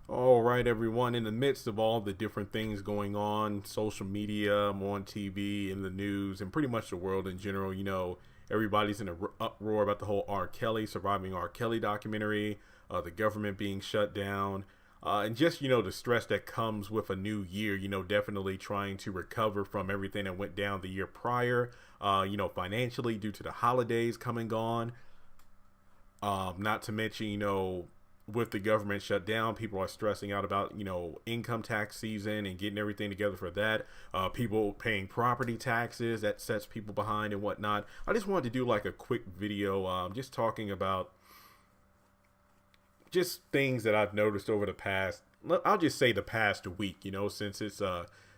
All right, everyone. In the midst of all the different things going on, social media, on TV, in the news, and pretty much the world in general, everybody's in an uproar about the whole R. Kelly, surviving R. Kelly documentary, the government being shut down, and just, the stress that comes with a new year, definitely trying to recover from everything that went down the year prior, financially due to the holidays coming gone. Not to mention, with the government shut down, people are stressing out about, income tax season and getting everything together for that. People paying property taxes, that sets people behind and whatnot. I just wanted to do like a quick video, just talking about just things that I've noticed over the past, I'll just say the past week, since it's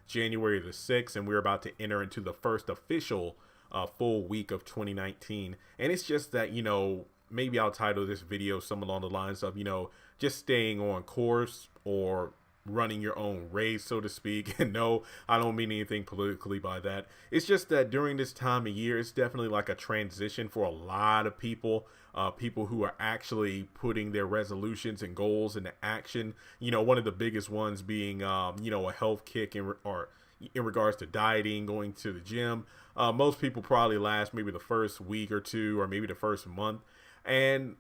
January the 6th and we're about to enter into the first official full week of 2019. And it's just that, maybe I'll title this video something along the lines of, just staying on course or running your own race, so to speak. And no, I don't mean anything politically by that. It's just that during this time of year, it's definitely like a transition for a lot of people. People who are actually putting their resolutions and goals into action. One of the biggest ones being, a health kick or in regards to dieting, going to the gym. Most people probably last maybe the first week or two, or maybe the first month. And,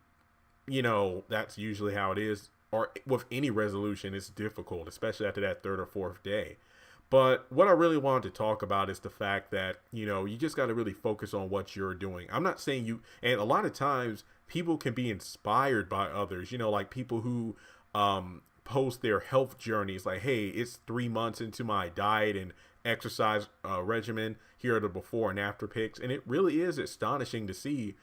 that's usually how it is. Or with any resolution, it's difficult, especially after that third or fourth day. But what I really wanted to talk about is the fact that, you just got to really focus on what you're doing. I'm not saying and a lot of times people can be inspired by others, like people who post their health journeys like, hey, it's 3 months into my diet and exercise regimen. Here are the before and after pics. And it really is astonishing to see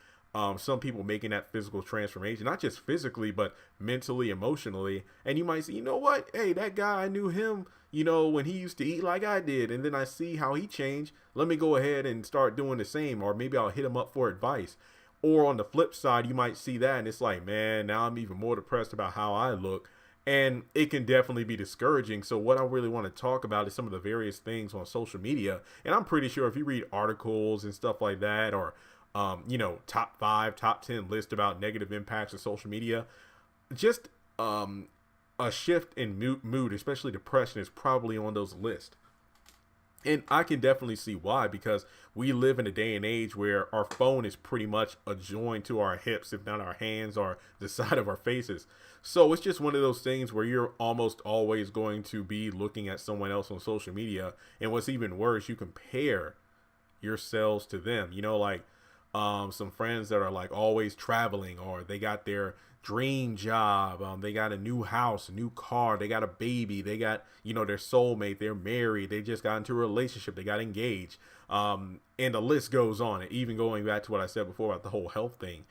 some people making that physical transformation, not just physically, but mentally, emotionally. And you might say, you know what? Hey, that guy, I knew him, when he used to eat like I did. And then I see how he changed. Let me go ahead and start doing the same. Or maybe I'll hit him up for advice. Or on the flip side, you might see that and it's like, man, now I'm even more depressed about how I look. And it can definitely be discouraging. So what I really want to talk about is some of the various things on social media. And I'm pretty sure if you read articles and stuff like that, or top 5, top 10 list about negative impacts of social media, just a shift in mood, especially depression, is probably on those lists. And I can definitely see why, because we live in a day and age where our phone is pretty much adjoined to our hips, if not our hands or the side of our faces. So it's just one of those things where you're almost always going to be looking at someone else on social media. And what's even worse, you compare yourselves to them. Like some friends that are like always traveling, or they got their dream job, they got a new house, a new car, they got a baby, they got their soulmate, they're married, they just got into a relationship, they got engaged, and the list goes on. And even going back to what I said before about the whole health thing,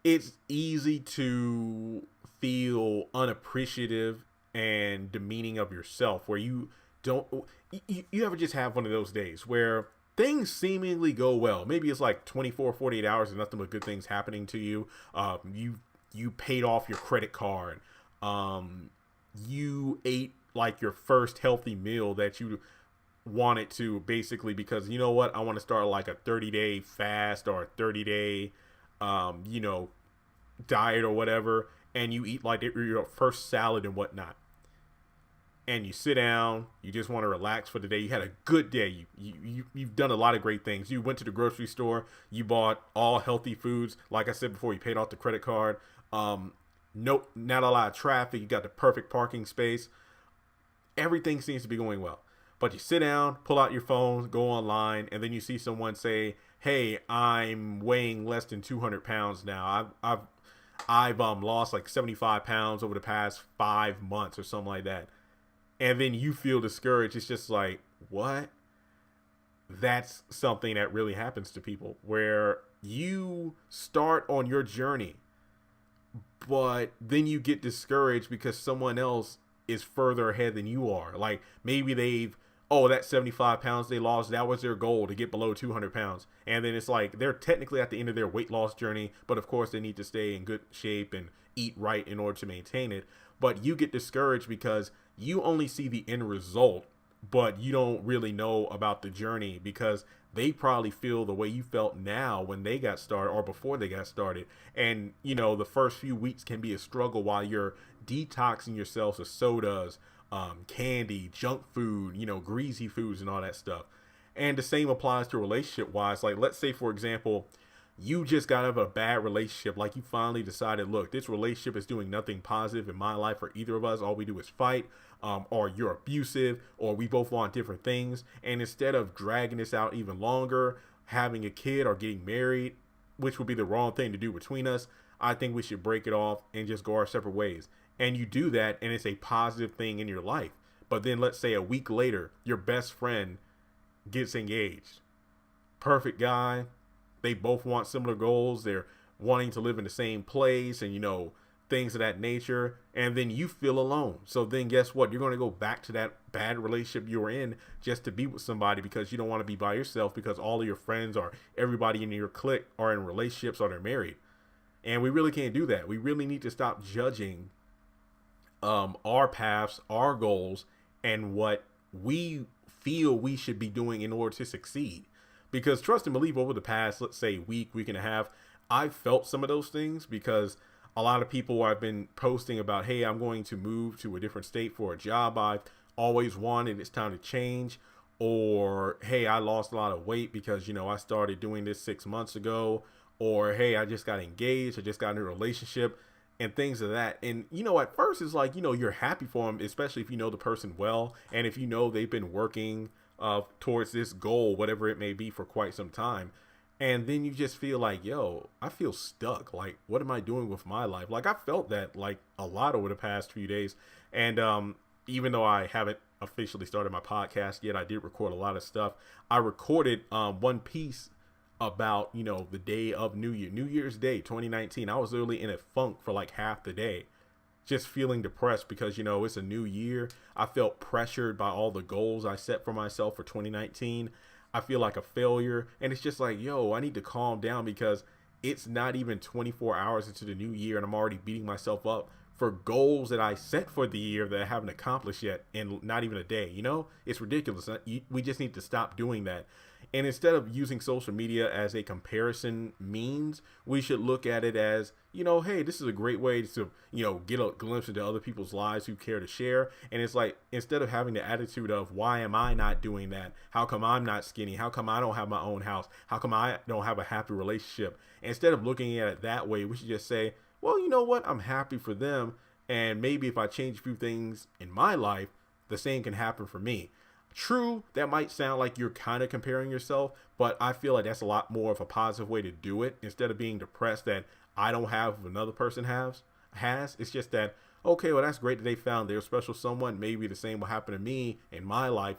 it's easy to feel unappreciative and demeaning of yourself, where you don't you ever just have one of those days where things seemingly go well. Maybe it's like 24, 48 hours and nothing but good things happening to you. You paid off your credit card. You ate like your first healthy meal that you wanted to, basically because you know what, I want to start like a 30-day fast or a 30-day diet or whatever, and you eat like your first salad and whatnot, and you sit down, you just want to relax for the day. You had a good day. You've done a lot of great things. You went to the grocery store, you bought all healthy foods. Like I said before, you paid off the credit card. No, not a lot of traffic. You got the perfect parking space. Everything seems to be going well. But you sit down, pull out your phone, go online, and then you see someone say, "Hey, I'm weighing less than 200 pounds now. I've lost like 75 pounds over the past 5 months," or something like that. And then you feel discouraged. It's just like, what? That's something that really happens to people, where you start on your journey, but then you get discouraged because someone else is further ahead than you are. Like maybe that 75 pounds they lost, that was their goal, to get below 200 pounds. And then it's like they're technically at the end of their weight loss journey, but of course they need to stay in good shape and eat right in order to maintain it. But you get discouraged because you only see the end result, but you don't really know about the journey, because they probably feel the way you felt now when they got started or before they got started. And, the first few weeks can be a struggle while you're detoxing yourselves of sodas, candy, junk food, greasy foods and all that stuff. And the same applies to relationship wise. Like, let's say, for example, you just got out of a bad relationship. Like, you finally decided, look, this relationship is doing nothing positive in my life for either of us. All we do is fight, or you're abusive, or we both want different things. And instead of dragging this out even longer, having a kid or getting married, which would be the wrong thing to do between us, I think we should break it off and just go our separate ways. And you do that, and it's a positive thing in your life. But then let's say a week later, your best friend gets engaged. Perfect guy. They both want similar goals. They're wanting to live in the same place and, things of that nature. And then you feel alone. So then guess what? You're going to go back to that bad relationship you were in just to be with somebody because you don't want to be by yourself because all of your friends or everybody in your clique are in relationships or they're married. And we really can't do that. We really need to stop judging our paths, our goals, and what we feel we should be doing in order to succeed. Because trust and believe, over the past, let's say, week and a half, I've felt some of those things because a lot of people I've been posting about, hey, I'm going to move to a different state for a job I've always wanted. It's time to change. Or, hey, I lost a lot of weight because, I started doing this 6 months ago. Or, hey, I just got engaged. I just got in a relationship and things of that. And, at first it's like, you're happy for them, especially if you know the person well. And if they've been working towards this goal, whatever it may be, for quite some time. And then you just feel like, yo, I feel stuck. Like, what am I doing with my life? Like, I felt that like a lot over the past few days. And even though I haven't officially started my podcast yet, I did record a lot of stuff. I recorded one piece about, the day of New Year's Day, 2019. I was literally in a funk for like half the day, just feeling depressed because, it's a new year. I felt pressured by all the goals I set for myself for 2019. I feel like a failure. And it's just like, yo, I need to calm down because it's not even 24 hours into the new year and I'm already beating myself up for goals that I set for the year that I haven't accomplished yet in not even a day. It's ridiculous. We just need to stop doing that. And instead of using social media as a comparison means, we should look at it as, hey, this is a great way to, get a glimpse into other people's lives who care to share. And it's like, instead of having the attitude of, why am I not doing that? How come I'm not skinny? How come I don't have my own house? How come I don't have a happy relationship? Instead of looking at it that way, we should just say, well, you know what? I'm happy for them. And maybe if I change a few things in my life, the same can happen for me. True, that might sound like you're kind of comparing yourself, but I feel like that's a lot more of a positive way to do it. Instead of being depressed that I don't have what another person has. It's just that, okay, well, that's great that they found their special someone. Maybe the same will happen to me in my life,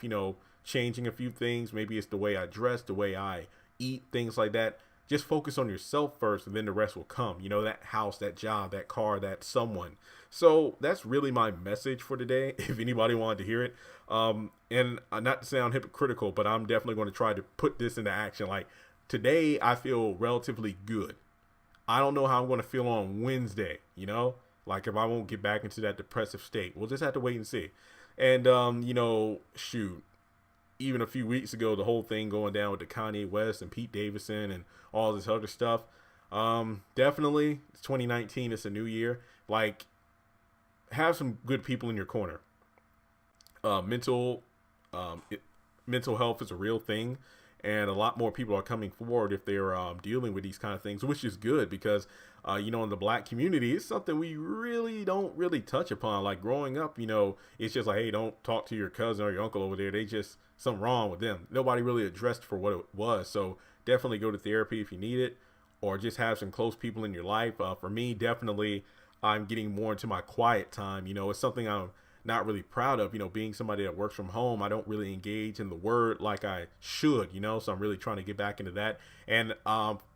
changing a few things. Maybe it's the way I dress, the way I eat, things like that. Just focus on yourself first and then the rest will come. That house, that job, that car, that someone. So that's really my message for today, if anybody wanted to hear it. And not to sound hypocritical, but I'm definitely going to try to put this into action. Like, today, I feel relatively good. I don't know how I'm going to feel on Wednesday, like if I won't get back into that depressive state. We'll just have to wait and see. And, shoot, even a few weeks ago, the whole thing going down with the Kanye West and Pete Davidson and all this other stuff. Definitely, it's 2019. It's a new year. Like, have some good people in your corner. Mental health is a real thing, and a lot more people are coming forward if they're dealing with these kind of things, which is good because in the Black community, it's something we don't really touch upon. Like, growing up, it's just like, hey, don't talk to your cousin or your uncle over there. They just something wrong with them. Nobody really addressed for what it was. So definitely go to therapy if you need it, or just have some close people in your life. For me, definitely, I'm getting more into my quiet time. It's something I'm not really proud of, being somebody that works from home. I don't really engage in the word like I should, so I'm really trying to get back into that. And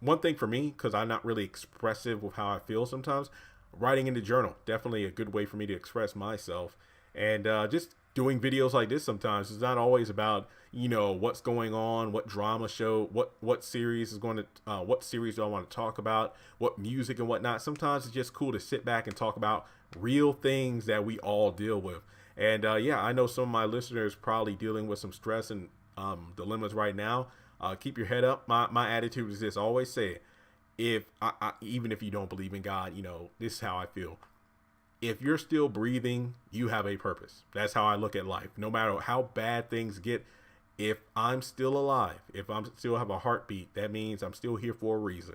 one thing for me, because I'm not really expressive with how I feel sometimes, writing in the journal, definitely a good way for me to express myself. And just doing videos like this sometimes is not always about, what's going on, what drama show, what series is going to, what series do I want to talk about, what music and whatnot. Sometimes it's just cool to sit back and talk about real things that we all deal with. And I know some of my listeners probably dealing with some stress and dilemmas right now. Keep your head up. My attitude is this: always say it. Even if you don't believe in God, this is how I feel. if you're still breathing, you have a purpose. That's how I look at life. No matter how bad things get, if I'm still alive, if I'm still have a heartbeat, that means I'm still here for a reason.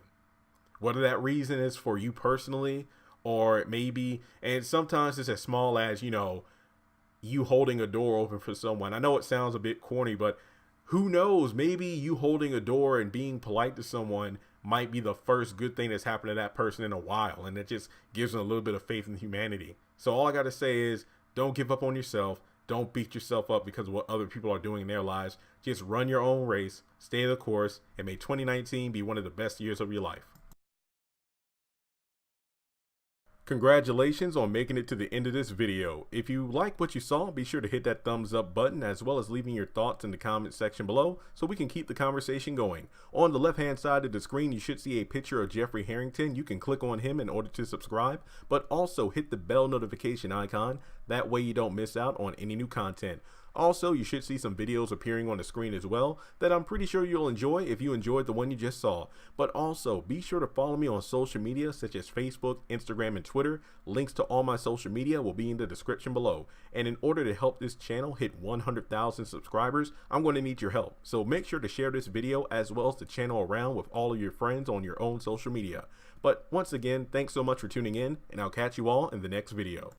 Whether that reason is for you personally, or maybe, and sometimes it's as small as, you holding a door open for someone. I know it sounds a bit corny, but who knows? Maybe you holding a door and being polite to someone might be the first good thing that's happened to that person in a while. And it just gives them a little bit of faith in humanity. So all I got to say is don't give up on yourself. Don't beat yourself up because of what other people are doing in their lives. Just run your own race, stay the course, and may 2019 be one of the best years of your life. Congratulations on making it to the end of this video. If you like what you saw, be sure to hit that thumbs up button as well as leaving your thoughts in the comment section below so we can keep the conversation going. On the left hand side of the screen, you should see a picture of Jeffrey Harrington. You can click on him in order to subscribe, but also hit the bell notification icon. That way you don't miss out on any new content. Also, you should see some videos appearing on the screen as well that I'm pretty sure you'll enjoy if you enjoyed the one you just saw. But also, be sure to follow me on social media such as Facebook, Instagram, and Twitter. Links to all my social media will be in the description below. And in order to help this channel hit 100,000 subscribers, I'm going to need your help. So make sure to share this video as well as the channel around with all of your friends on your own social media. But once again, thanks so much for tuning in, and I'll catch you all in the next video.